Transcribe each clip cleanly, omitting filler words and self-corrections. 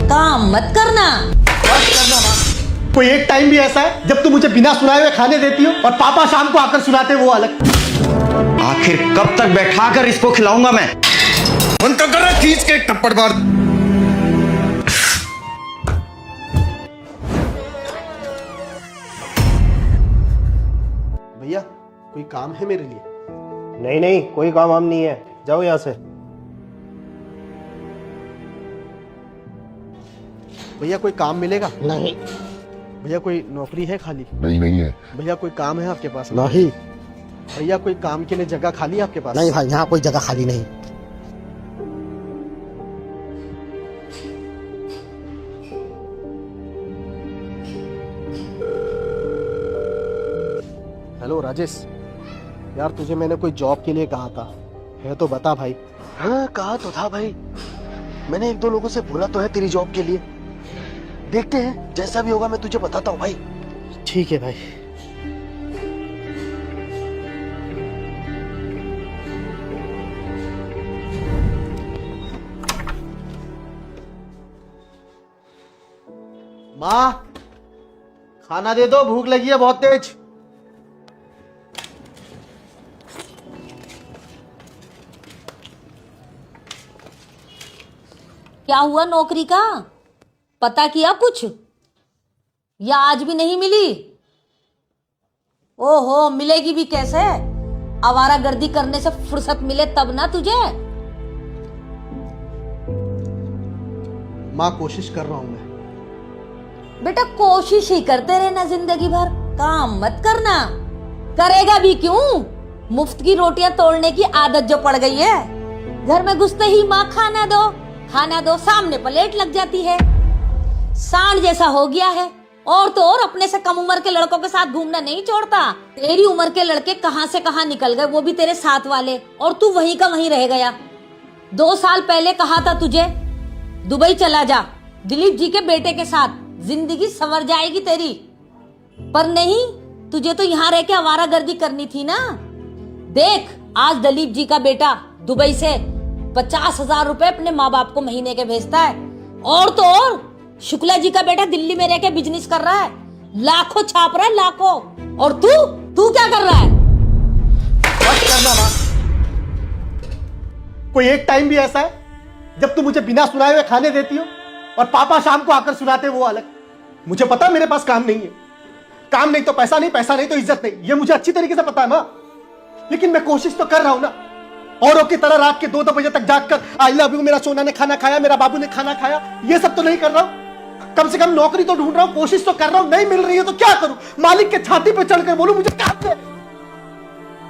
काम मत करना। बस करना माँ। कोई एक टाइम भी ऐसा है जब तुम मुझे बिना सुनाए हुए खाने देती हो और पापा शाम को आकर सुनाते वो अलग। आखिर कब तक बैठाकर इसको खिलाऊंगा मैं? मन तो कर रहा खींच के एक थप्पड़ मार। भैया कोई काम है मेरे लिए? नहीं नहीं, कोई काम वाम नहीं है, जाओ यहाँ से। भैया कोई काम मिलेगा? नहीं भैया कोई नौकरी है खाली? नहीं है। भैया कोई काम है आपके पास? नहीं भैया कोई काम के लिए जगह खाली है आपके पास? नहीं भाई, यहाँ कोई जगह खाली नहीं। हेलो राजेश, यार तुझे मैंने कोई जॉब के लिए कहा था, है तो बता भाई। हाँ कहा तो था भाई, मैंने एक दो लोगों से बोला तो है तेरी जॉब के लिए। देखते हैं, जैसा भी होगा मैं तुझे बताता हूँ भाई। ठीक है भाई। माँ खाना दे दो, भूख लगी है बहुत तेज। क्या हुआ नौकरी का? पता किया कुछ या आज भी नहीं मिली? ओहो, मिलेगी भी कैसे? आवारागर्दी करने से फुर्सत मिले तब ना तुझे। माँ कोशिश कर रहा हूं मैं। बेटा कोशिश ही करते रहना जिंदगी भर, काम मत करना। करेगा भी क्यों? मुफ्त की रोटियां तोड़ने की आदत जो पड़ गई है। घर में घुसते ही माँ खाना दो, सामने प्लेट लग जाती है। सांड जैसा हो गया है। और तो और अपने से कम उम्र के लड़कों के साथ घूमना नहीं छोड़ता। तेरी उम्र के लड़के कहां से कहां निकल गए, वो भी तेरे साथ वाले, और तू वहीं का वहीं रह गया। 2 साल पहले कहा था तुझे दुबई चला जा दिलीप जी के बेटे के साथ, जिंदगी संवर जाएगी तेरी। पर नहीं, तुझे तो यहाँ रह के आवारागर्दी करनी थी ना। देख, आज दिलीप जी का बेटा दुबई से 50,000 रुपए अपने माँ बाप को महीने के भेजता है। और तो और शुक्ला जी का बेटा दिल्ली में रह के बिजनेस कर रहा है, लाखों छाप रहा है, लाखों। और तू क्या कर रहा है? बस करना माँ। कोई एक टाइम भी ऐसा है जब तुम मुझे बिना सुनाए हुए खाने देती हो और पापा शाम को आकर सुनाते वो अलग। मुझे पता है मेरे पास काम नहीं है। काम नहीं तो पैसा नहीं, पैसा नहीं तो इज्जत नहीं, ये मुझे अच्छी तरीके से पता है माँ। लेकिन मैं कोशिश तो कर रहा हूं ना। औरों की तरह रात के 2-2 बजे तक जागकर आई लव यू, मेरा सोना ने खाना खाया, मेरा बाबू ने खाना खाया, ये सब तो नहीं कर रहा हूं। कम से कम नौकरी तो ढूंढ रहा हूं, कोशिश तो कर रहा हूं। नहीं मिल रही है तो क्या करूं? मालिक के छाती पे चढ़कर बोलूं मुझे काम दे?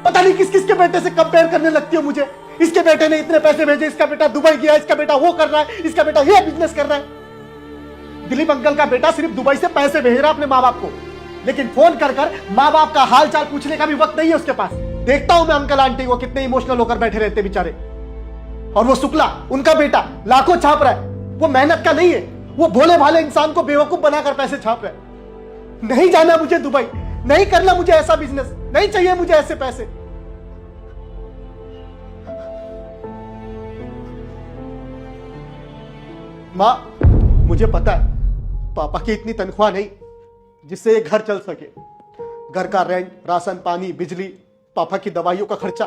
पता नहीं किस किस के बेटे से कंपेयर करने लगती हो मुझे। इसके बेटे ने इतने पैसे भेजे, इसका बेटा दुबई गया, इसका बेटा वो कर रहा है, इसका बेटा ये बिजनेस कर रहा है। दिलीप अंकल का बेटा सिर्फ दुबई से पैसे भेज रहा है अपने माँ बाप को, लेकिन फोन कर कर माँ बाप का हाल चाल पूछने का भी वक्त नहीं है उसके पास। देखता हूं मैं अंकल आंटी को कितने इमोशनल होकर बैठे रहते बेचारे। और वो शुक्ला, उनका बेटा लाखों छाप रहा है। वो मेहनत का नहीं है, वो भोले भाले इंसान को बेवकूफ बनाकर पैसे छाप रहा है। नहीं जाना मुझे दुबई, नहीं करना मुझे ऐसा बिजनेस, नहीं चाहिए मुझे ऐसे पैसे। मां, मुझे पता है पापा की इतनी तनख्वाह नहीं जिससे ये घर चल सके। घर का रेंट, राशन पानी, बिजली, पापा की दवाइयों का खर्चा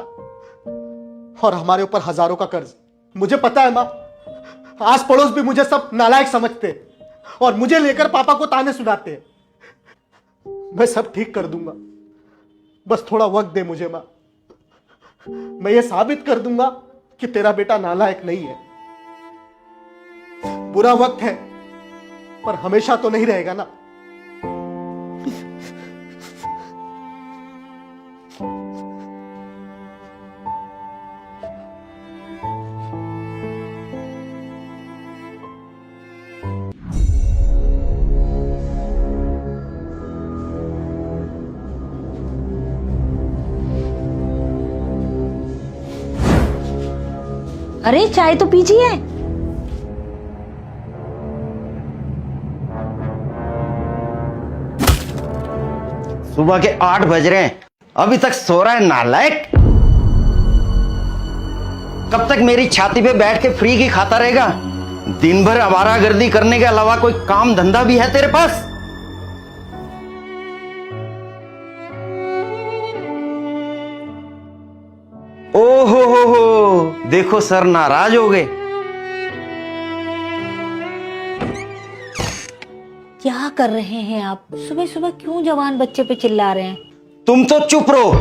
और हमारे ऊपर हजारों का कर्ज। मुझे पता है मां, आस पड़ोस भी मुझे सब नालायक समझते हैं और मुझे लेकर पापा को ताने सुनाते हैं। मैं सब ठीक कर दूंगा, बस थोड़ा वक्त दे मुझे मां। मैं ये साबित कर दूंगा कि तेरा बेटा नालायक नहीं है। बुरा वक्त है पर हमेशा तो नहीं रहेगा ना। अरे चाय तो पीजिए। सुबह के 8 बज रहे हैं, अभी तक सो रहा है नालायक। कब तक मेरी छाती पे बैठ के फ्री की खाता रहेगा? दिन भर आवारागर्दी करने के अलावा कोई काम धंधा भी है तेरे पास? ओहो हो, देखो सर नाराज हो गए। क्या कर रहे हैं आप? सुबह सुबह क्यों जवान बच्चे पे चिल्ला रहे हैं? तुम तो चुप रहो,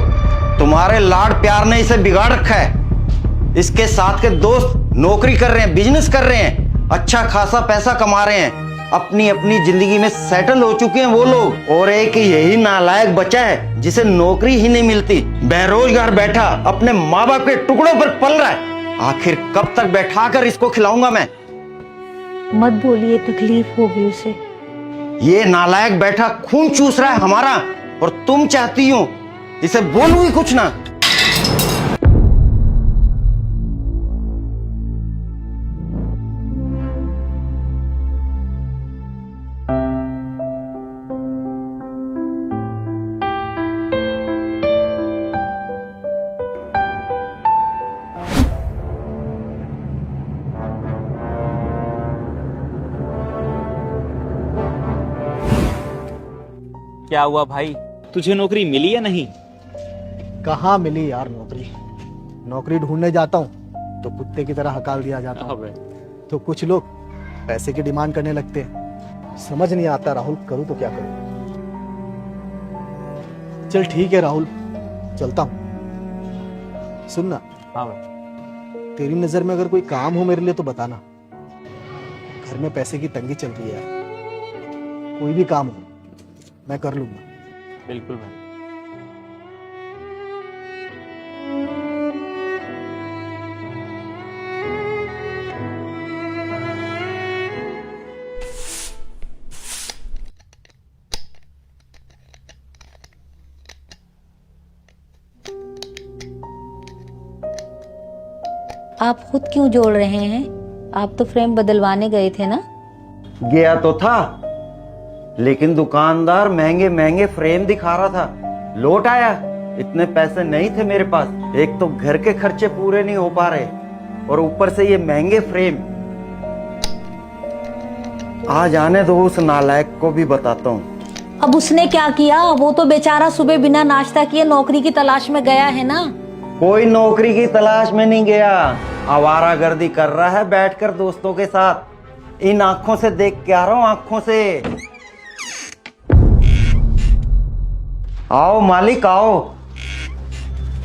तुम्हारे लाड प्यार ने इसे बिगाड़ रखा है। इसके साथ के दोस्त नौकरी कर रहे हैं, बिजनेस कर रहे हैं, अच्छा खासा पैसा कमा रहे हैं, अपनी अपनी जिंदगी में सेटल हो चुके हैं वो लोग, और एक यही नालायक बचा है जिसे नौकरी ही नहीं मिलती, बेरोजगार बैठा अपने माँ बाप के टुकड़ों पर पल रहा है। आखिर कब तक बैठा कर इसको खिलाऊंगा मैं? मत बोलिए, तकलीफ होगी उसे। ये नालायक बैठा खून चूस रहा है हमारा, और तुम चाहती हो इसे बोलूं ही कुछ ना। क्या हुआ भाई, तुझे नौकरी मिली या नहीं? कहाँ मिली यार नौकरी। नौकरी ढूंढने जाता हूँ तो कुत्ते की तरह हकाल दिया जाता हूँ। तो कुछ लोग पैसे की डिमांड करने लगते हैं। समझ नहीं आता राहुल, करूँ तो क्या करूँ। चल ठीक है राहुल, चलता हूँ। सुनना, हाँ भाई। तेरी नजर में अगर कोई काम हो मेरे लिए तो बताना। घर में पैसे की तंगी चल रही है, कोई भी काम हो मैं कर लूंगा। बिल्कुल भाई। आप खुद क्यों जोड़ रहे हैं? आप तो फ्रेम बदलवाने गए थे ना? गया तो था, लेकिन दुकानदार महंगे महंगे फ्रेम दिखा रहा था। लौट आया, इतने पैसे नहीं थे मेरे पास। एक तो घर के खर्चे पूरे नहीं हो पा रहे, और ऊपर से ये महंगे फ्रेम। आ जाने दो, उस नालायक को भी बताता हूँ। अब उसने क्या किया? वो तो बेचारा सुबह बिना नाश्ता किए नौकरी की तलाश में गया है ना। कोई नौकरी की तलाश में नहीं गया, आवारागर्दी कर रहा है बैठकर दोस्तों के साथ। इन आंखों से देख के आ रहा हूं, आंखों से। आओ मालिक आओ,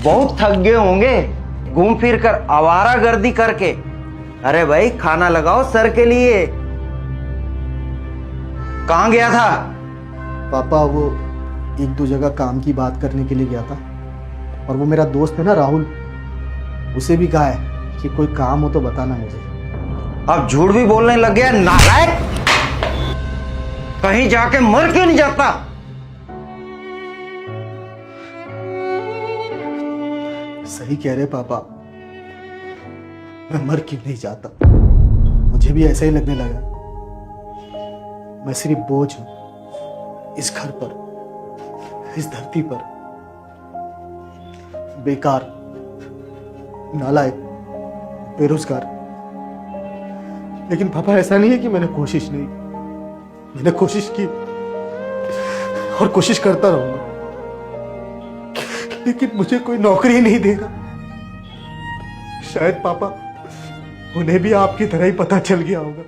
बहुत थक गए होंगे घूम फिर कर, आवारागर्दी करके। अरे भाई खाना लगाओ सर के लिए। कहां गया था? पापा वो एक दो जगह काम की बात करने के लिए गया था, और वो मेरा दोस्त है ना राहुल, उसे भी कहा है कि कोई काम हो तो बताना मुझे। अब झूठ भी बोलने लग गया नालायक। कहीं जाके मर क्यों नहीं जाता? सही कह रहे पापा, मैं मर क्यों नहीं जाता। मुझे भी ऐसा ही लगने लगा। मैं सिर्फ बोझ हूं इस घर पर, इस धरती पर। बेकार, नालायक, बेरोजगार। लेकिन पापा ऐसा नहीं है कि मैंने कोशिश नहीं, मैंने कोशिश की और कोशिश करता रहूंगा, लेकिन मुझे कोई नौकरी नहीं देगा। शायद पापा उन्हें भी आपकी तरह ही पता चल गया होगा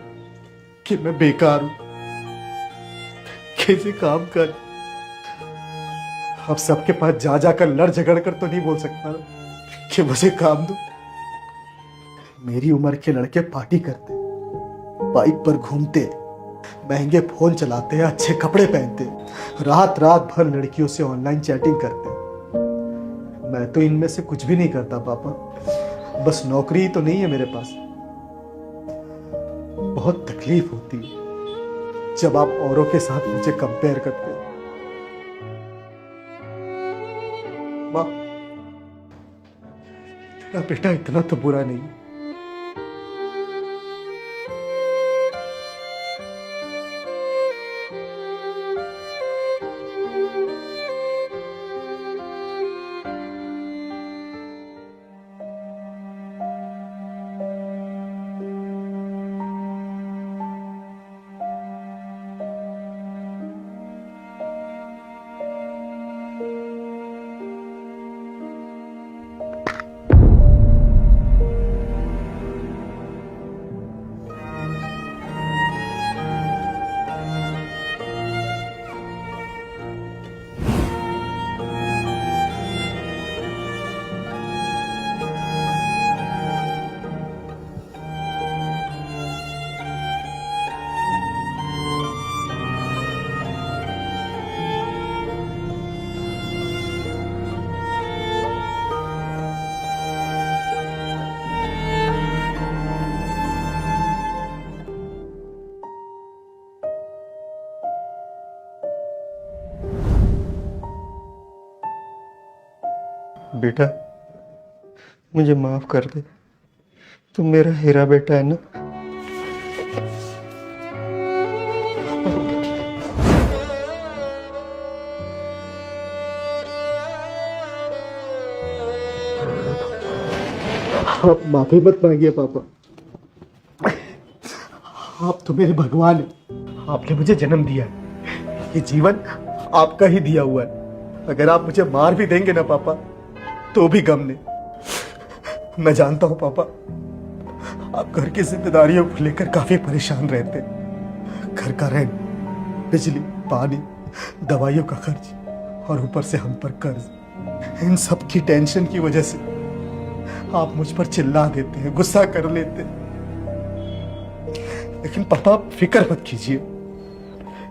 कि मैं बेकार हूं, कैसे काम कर। अब सबके पास जा जाकर लड़ झगड़ कर तो नहीं बोल सकता कि मुझे काम दो। मेरी उम्र के लड़के पार्टी करते, बाइक पर घूमते, महंगे फोन चलाते, अच्छे कपड़े पहनते, रात रात भर लड़कियों से ऑनलाइन चैटिंग करते। मैं तो इनमें से कुछ भी नहीं करता पापा। बस नौकरी ही तो नहीं है मेरे पास। बहुत तकलीफ होती है जब आप औरों के साथ मुझे कंपेयर करते हो। माँ, तेरा बेटा इतना तो बुरा नहीं है। बेटा मुझे माफ कर दे, तुम मेरा हीरा बेटा है ना। आप माफी मत मांगिए पापा, आप तो मेरे भगवान हैं। आपने मुझे जन्म दिया है, ये जीवन आपका ही दिया हुआ है। अगर आप मुझे मार भी देंगे ना पापा तो भी गम नहीं। मैं जानता हूं पापा, आप घर की जिम्मेदारियों को लेकर काफी परेशान रहते हैं। घर का रेंट, बिजली, पानी, दवाइयों का खर्च और ऊपर से हम पर कर्ज। इन सब की टेंशन की वजह से आप मुझ पर चिल्ला देते हैं, गुस्सा कर लेते हैं। लेकिन पापा आप फिक्र मत कीजिए,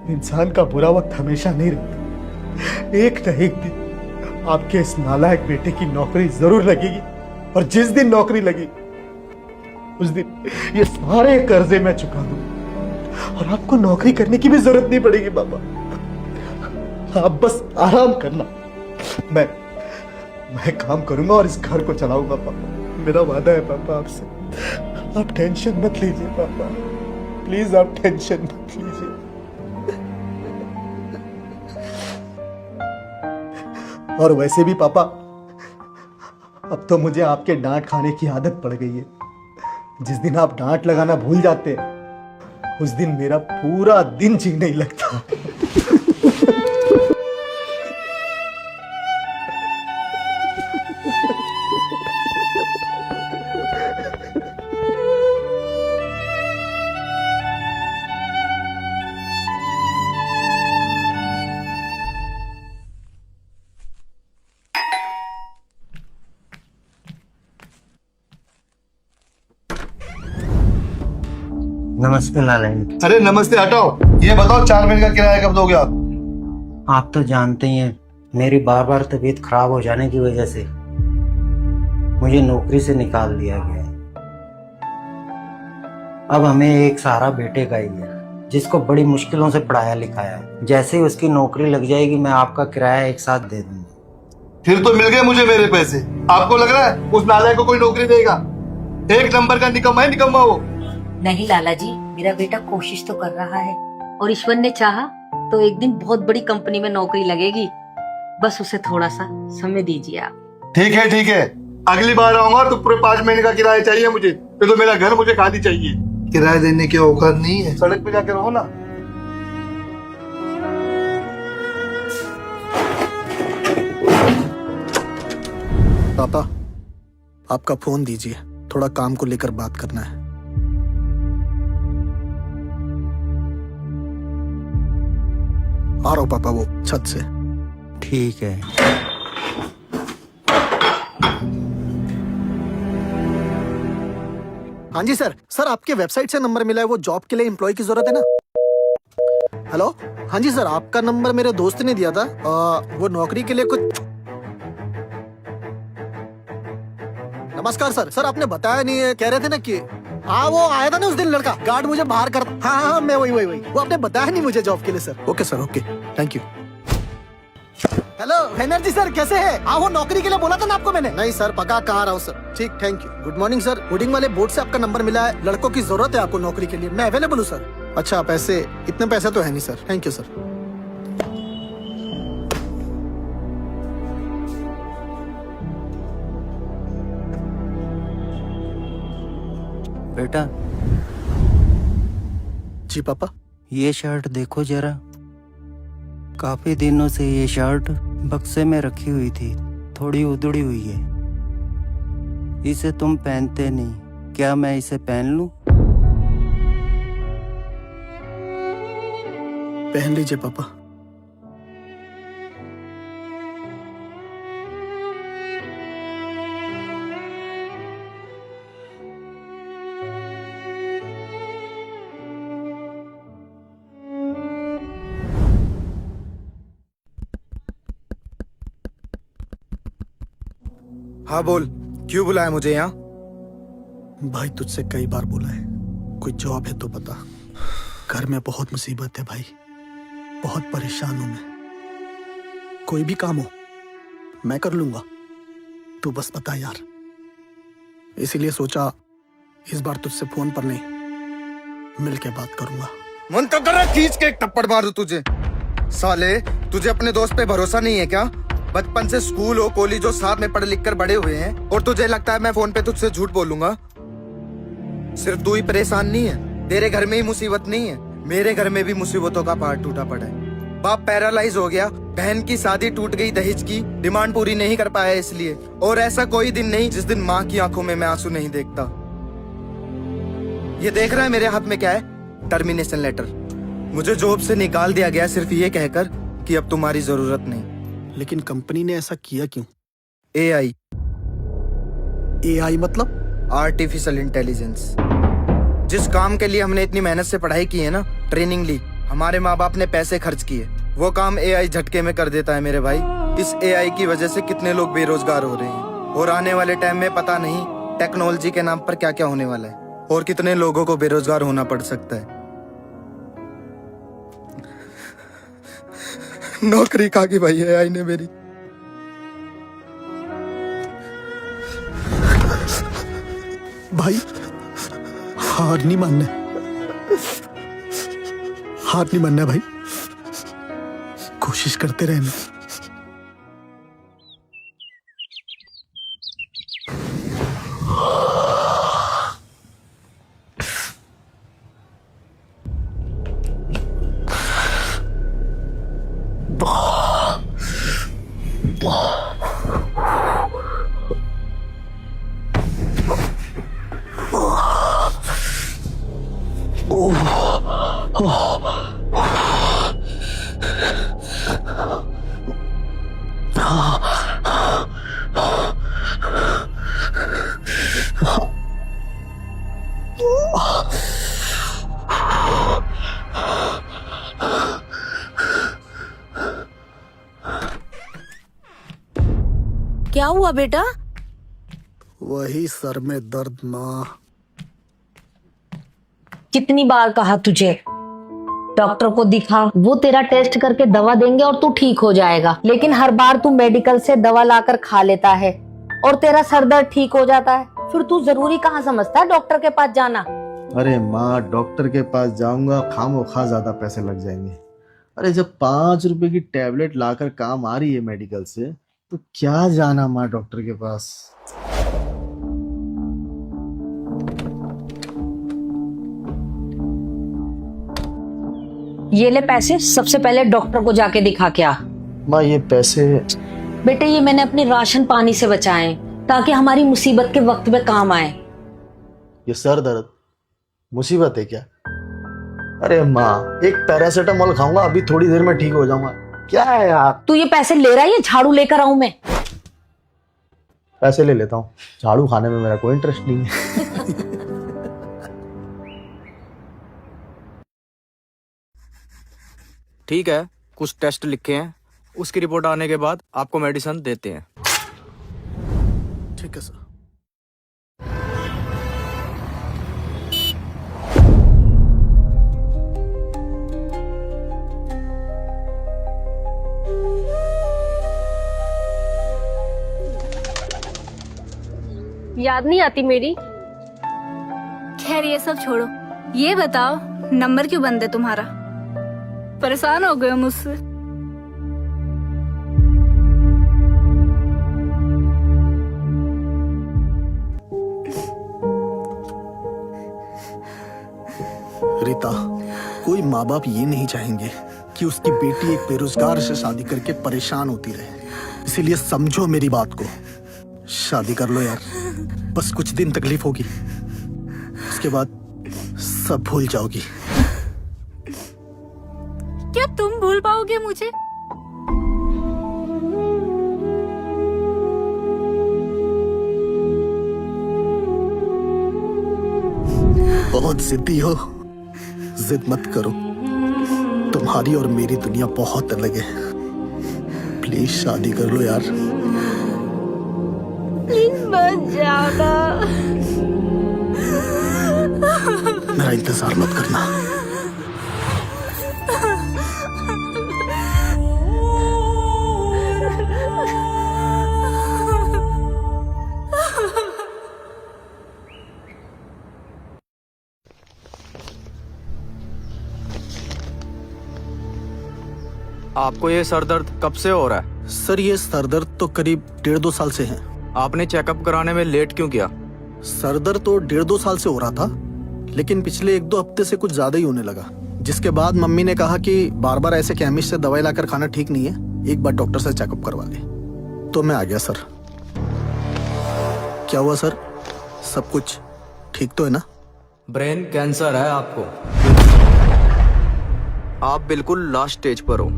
इंसान का बुरा वक्त हमेशा नहीं रहता। एक न एक दिन आपके इस नालायक बेटे की नौकरी जरूर लगेगी, और जिस दिन नौकरी लगी उस दिन ये सारे कर्जे मैं चुका दूं और आपको नौकरी करने की भी जरूरत नहीं पड़ेगी पापा। आप बस आराम करना, मैं काम करूंगा और इस घर को चलाऊंगा पापा। मेरा वादा है पापा आपसे। आप टेंशन मत लीजिए पापा, प्लीज आप टेंशन मत लीजिए। और वैसे भी पापा अब तो मुझे आपके डांट खाने की आदत पड़ गई है। जिस दिन आप डांट लगाना भूल जाते हैं उस दिन मेरा पूरा दिन जी नहीं लगता। नमस्ते लाला जी। अरे नमस्ते, हटाओ। ये बताओ 4 महीने का किराया कब दोगे आप? आप तो जानते ही हैं मेरी बार बार तबीयत खराब हो जाने की वजह से मुझे नौकरी से निकाल दिया गया है। अब हमें एक सहारा बेटे का ही है, जिसको बड़ी मुश्किलों से पढ़ाया लिखाया है। जैसे ही उसकी नौकरी लग जाएगी मैं आपका किराया एक साथ दे दूंगा। फिर तो मिल गए मुझे मेरे पैसे। आपको लग रहा है उस नालायक को कोई नौकरी देगा? एक नंबर का निकम्मा है, निकम्मा वो। नहीं लाला जी, मेरा बेटा कोशिश तो कर रहा है और ईश्वर ने चाहा तो एक दिन बहुत बड़ी कंपनी में नौकरी लगेगी। बस उसे थोड़ा सा समय दीजिए आप। ठीक है ठीक है, अगली बार आऊंगा तो पूरे 5 महीने का किराया चाहिए मुझे। फिर तो मेरा घर मुझे खाली चाहिए। किराया देने की औकात नहीं है, सड़क पे जाके रहो ना। पापा आपका फोन दीजिए, थोड़ा काम को लेकर बात करना है। आ रहा हूं पापा, वो छत से। ठीक है। हाँ जी सर, आपके वेबसाइट से नंबर मिला है, वो जॉब के लिए एम्प्लॉय की जरूरत है ना। हेलो, हाँ जी सर, आपका नंबर मेरे दोस्त ने दिया था। वो नौकरी के लिए कुछ। नमस्कार सर, आपने बताया नहीं है, कह रहे थे ना कि हाँ वो आया था ना उस दिन लड़का, गार्ड मुझे बाहर कर। हाँ मैं वही वो आपने बताया नहीं मुझे जॉब के लिए sir. Okay sir, okay, thank you. Hello Banerjee sir, कैसे हैं? हाँ वो नौकरी के लिए बोला था ना आपको मैंने। नहीं सर, पक्का कहाँ रहा हूँ सर। ठीक, thank you. Good morning sir, hoarding वाले बोर्ड से आपका नंबर मिला है। लड़कों की जरूरत है आपको नौकरी के लिए, मैं अवेलेबल हूँ सर। अच्छा पैसे, इतने पैसे तो है नहीं सर। Thank you sir. बेटा जी पापा। ये शर्ट देखो जरा, काफी दिनों से ये शर्ट बक्से में रखी हुई थी, थोड़ी उधड़ी हुई है। इसे तुम पहनते नहीं, क्या मैं इसे पहन लूं? पहन लीजिए पापा। हाँ बोल, क्यों बुलाया मुझे यहाँ? भाई तुझसे कई बार बोला है, कोई जॉब है तो बता। घर में बहुत मुसीबत है भाई, बहुत परेशान हूं मैं। कोई भी काम हो मैं कर लूंगा, तू बस बता यार, इसीलिए सोचा इस बार तुझसे फोन पर नहीं मिल के बात करूंगा। मन तो कर रहा है खींच के एक थप्पड़ मार दूं तुझे। साले तुझे अपने दोस्त पे भरोसा नहीं है क्या? बचपन से स्कूल हो कॉलेज हो साथ में पढ़ लिख कर बड़े हुए हैं और तुझे लगता है मैं फोन पे तुझसे झूठ बोलूंगा? सिर्फ तू ही परेशान नहीं है, तेरे घर में ही मुसीबत नहीं है, मेरे घर में भी मुसीबतों का पहाड़ टूटा पड़ा है। बाप पैरालाइज हो गया, बहन की शादी टूट गई दहेज की, डिमांड पूरी नहीं कर पाया इसलिए। और ऐसा कोई दिन नहीं जिस दिन माँ की आंखों में मैं आंसू नहीं देखता। ये देख रहा है मेरे हाथ में क्या है? Termination letter. मुझे जॉब से निकाल दिया गया सिर्फ ये कहकर कि अब तुम्हारी जरूरत नहीं। लेकिन कंपनी ने ऐसा किया क्यों? एआई मतलब? Artificial intelligence. जिस काम के लिए हमने इतनी मेहनत से पढ़ाई की है ना, ट्रेनिंग ली, हमारे माँ बाप ने पैसे खर्च किए, वो काम एआई झटके में कर देता है मेरे भाई। इस एआई की वजह से कितने लोग बेरोजगार हो रहे हैं और आने वाले टाइम में पता नहीं टेक्नोलॉजी के नाम पर क्या क्या होने वाला है और कितने लोगों को बेरोजगार होना पड़ सकता है। नौकरी खा गई भाई एआई ने मेरी। भाई हार नहीं मानना, हार नहीं मानना भाई, कोशिश करते रहना। क्या हुआ बेटा? वही सर में दर्द माँ। कितनी बार कहा तुझे डॉक्टर को दिखा, वो तेरा टेस्ट करके दवा देंगे और तू ठीक हो जाएगा। लेकिन हर बार तू मेडिकल से दवा लाकर खा लेता है और तेरा सर दर्द ठीक हो जाता है, फिर तू जरूरी कहाँ समझता है डॉक्टर के पास जाना? अरे माँ, डॉक्टर के पास जाऊंगा खामोखा ज्यादा पैसे लग जाएंगे। अरे जब 5 रुपए की टैबलेट लाकर काम आ रही है मेडिकल से, तो क्या जाना माँ डॉक्टर के पास। ये ले पैसे, सबसे पहले डॉक्टर को जाके दिखा के आ। माँ ये पैसे? बेटे ये मैंने अपने राशन पानी से बचाए ताकि हमारी मुसीबत के वक्त में काम आए। ये सर दर्द मुसीबत है क्या? अरे माँ, एक पैरासीटामोल खाऊंगा, अभी थोड़ी देर में ठीक हो जाऊंगा। क्या है यार? तू ये पैसे ले रहा है या झाड़ू लेकर आऊं मैं? पैसे ले लेता हूँ, झाड़ू खाने में मेरा कोई इंटरेस्ट नहीं है। ठीक है, कुछ टेस्ट लिखे हैं, उसकी रिपोर्ट आने के बाद आपको मेडिसिन देते हैं। ठीक है सर। याद नहीं आती मेरी? खैर ये सब छोड़ो, ये बताओ नंबर क्यों बंद है तुम्हारा? परेशान हो गए हो मुझसे? रीता, कोई माँ बाप ये नहीं चाहेंगे कि उसकी बेटी एक बेरोजगार से शादी करके परेशान होती रहे। इसीलिए समझो मेरी बात को, शादी कर लो यार। बस कुछ दिन तकलीफ होगी, उसके बाद सब भूल जाओगी। क्या तुम भूल पाओगे मुझे? बहुत जिद्दी हो, जिद मत करो। तुम्हारी और मेरी दुनिया बहुत अलग है। प्लीज शादी कर लो यार। प्लीज मत जाना। मेरा इंतजार मत करना। आपको ये सर दर्द कब से हो रहा है? सर ये सरदर्द तो करीब 1.5-2 साल से है। आपने चेकअप कराने में लेट क्यों किया? सरदर्द तो 1.5-2 साल से हो रहा था, लेकिन पिछले 1-2 हफ्ते से कुछ ज्यादा ही होने लगा, जिसके बाद मम्मी ने कहा कि बार बार ऐसे केमिस्ट से दवाई लाकर खाना ठीक नहीं है, एक बार डॉक्टर से चेकअप करवा ले। तो मैं आ गया सर। क्या हुआ सर, सब कुछ ठीक तो है ना? ब्रेन कैंसर है आपको। आप बिल्कुल लास्ट स्टेज पर हो।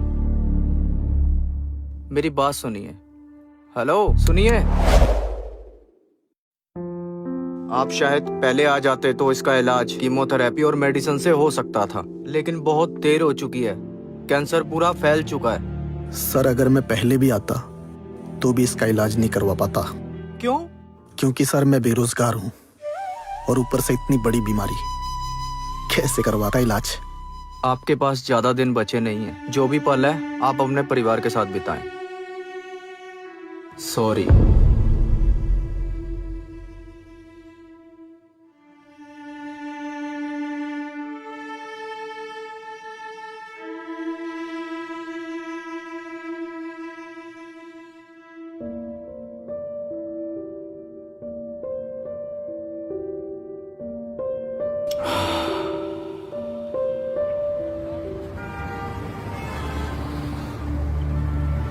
मेरी बात सुनिए। हेलो, सुनिए। आप शायद पहले आ जाते तो इसका इलाज कीमोथेरेपी और मेडिसिन से हो सकता था, लेकिन बहुत देर हो चुकी है। कैंसर पूरा फैल चुका है। सर अगर मैं पहले भी आता तो भी इसका इलाज नहीं करवा पाता। क्यों? क्योंकि सर मैं बेरोजगार हूँ और ऊपर से इतनी बड़ी बीमारी, कैसे करवाता इलाज? आपके पास ज्यादा दिन बचे नहीं हैं। जो भी पल है आप अपने परिवार के साथ बिताएं। सॉरी।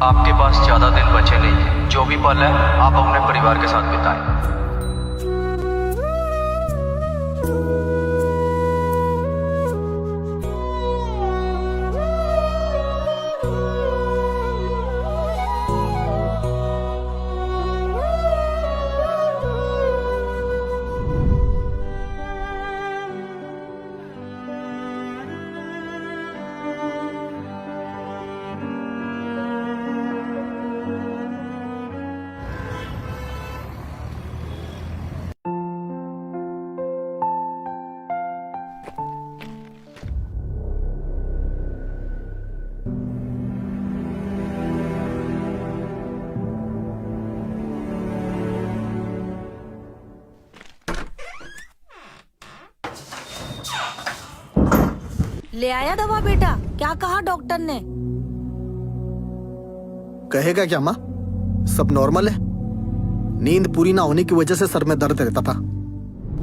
आपके पास ज्यादा दिन बचे नहीं हैं। जो भी पल है आप अपने परिवार के साथ बिताएं। ले आया दवा बेटा? क्या कहा डॉक्टर ने? कहेगा क्या माँ, सब नॉर्मल है। नींद पूरी ना होने की वजह से सर में दर्द रहता था।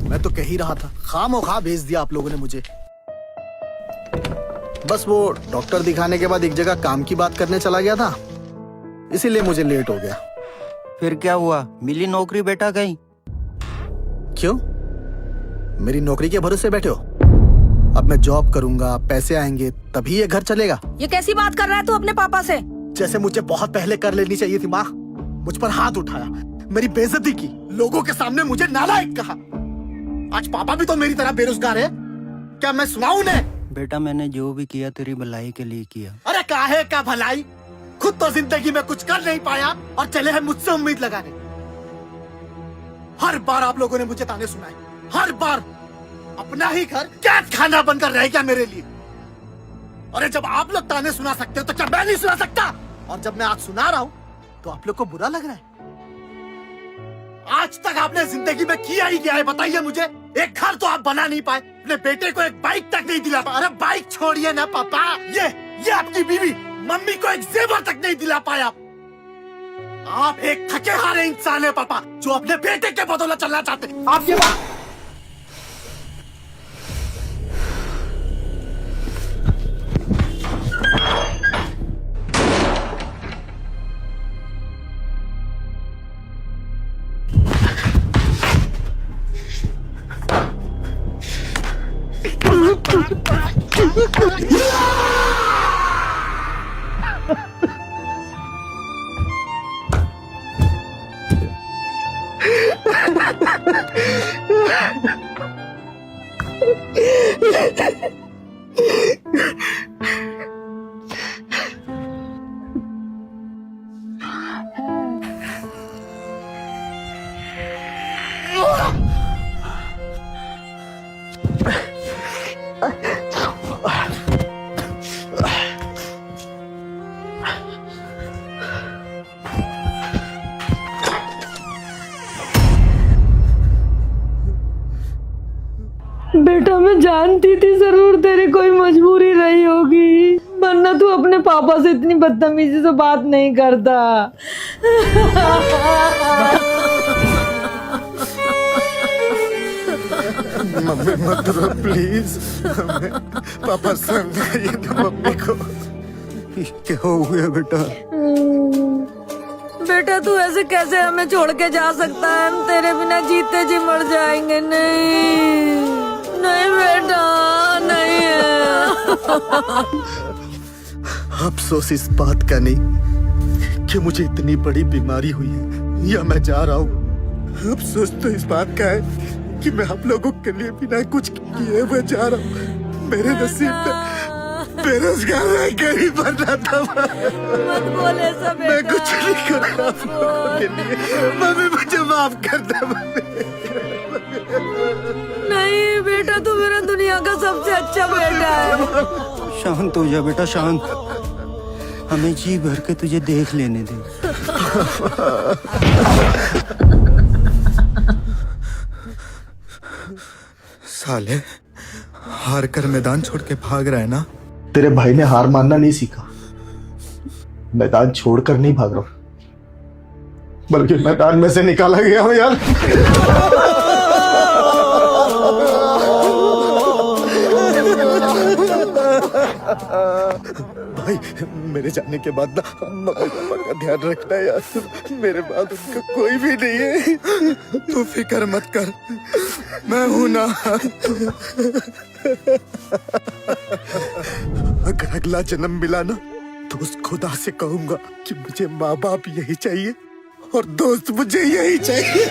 मैं तो कह ही रहा था, खामोखा भेज दिया आप लोगों ने मुझे। बस वो डॉक्टर दिखाने के बाद एक जगह काम की बात करने चला गया था, इसीलिए मुझे लेट हो गया। फिर क्या हुआ, मिली नौकरी बेटा कहीं? क्यों, मेरी नौकरी के भरोसे बैठे हो? अब मैं जॉब करूंगा, पैसे आएंगे, तभी ये घर चलेगा। ये कैसी बात कर रहा है तू अपने पापा से? जैसे मुझे बहुत पहले कर लेनी चाहिए थी माँ। मुझ पर हाथ उठाया, मेरी बेइज्जती की, लोगों के सामने मुझे नालायक कहा। आज पापा भी तो मेरी तरह बेरोजगार है। क्या मैं सुनाऊं उन्हें? बेटा मैंने जो भी किया तेरी भलाई के लिए किया। अरे काहे का भलाई, खुद तो जिंदगी में कुछ कर नहीं पाया और चले हैं मुझसे उम्मीद लगाने। हर बार आप लोगों ने मुझे ताने सुनाए, हर बार। अपना ही घर कैद खाना बनकर रह गया मेरे लिए। अरे जब आप लोग ताने सुना सकते हो तो क्या मैं नहीं सुना सकता? और जब मैं आज सुना रहा हूं तो आप लोग को बुरा लग रहा है। आज तक आपने जिंदगी में किया ही क्या है बताइए मुझे? एक घर तो आप बना नहीं पाए, अपने बेटे को एक बाइक तक नहीं दिला पाए। अरे बाइक छोड़िए ना पापा, ये आपकी बीवी मम्मी को एक जेवर तक नहीं दिला पाया। आप एक थके हारे इंसान है पापा, जो अपने बेटे के बदौलत चलना चाहते। आप ये बात बेटा मैं जानती थी जरूर तेरी कोई मजबूरी रही होगी, वरना तू अपने पापा से इतनी बदतमीजी से बात नहीं करता। मम्मी मत रो प्लीज। पापा समझाइए ना मम्मी को। क्या हो गया बेटा? बेटा तू ऐसे कैसे हमें छोड़ के जा सकता है? हम तेरे बिना जीते जी मर जाएंगे। नहीं नहीं बेटा नहीं है। अफसोस इस बात का नहीं कि मुझे इतनी बड़ी बीमारी हुई है या मैं जा रहा हूँ। अफसोस तो इस बात का है कि मैं आप लोगों के लिए बिना कुछ किए मैं जा रहा हूँ। मेरे नसीब में बेरोजगार रह कर ही बनना था। मत बोल ऐसा बेटा। मैं कुछ नहीं कर रहा आप लोगों के लिए। मम्मी मुझे माफ कर दे। नहीं बेटा तू मेरा दुनिया का सबसे अच्छा बेटा है। शांत हो जा बेटा, शांत। हमें जी भर के तुझे देख लेने दे। साले हार कर मैदान छोड़ के भाग रहा है ना। तेरे भाई ने हार मानना नहीं सीखा। मैदान छोड़कर नहीं भाग रहा हूं, बल्कि मैदान में से निकाला गया हूं यार। भाई मेरे जाने के बाद ना मम्मी पापा का ध्यान रखना यार। मेरे बाद उनका कोई भी नहीं है। तू फिक्र मत कर, मैं हूं ना। अगर अगला जन्म मिला ना तो उस खुदा से कहूंगा कि मुझे माँ बाप यही चाहिए और दोस्त मुझे यही चाहिए।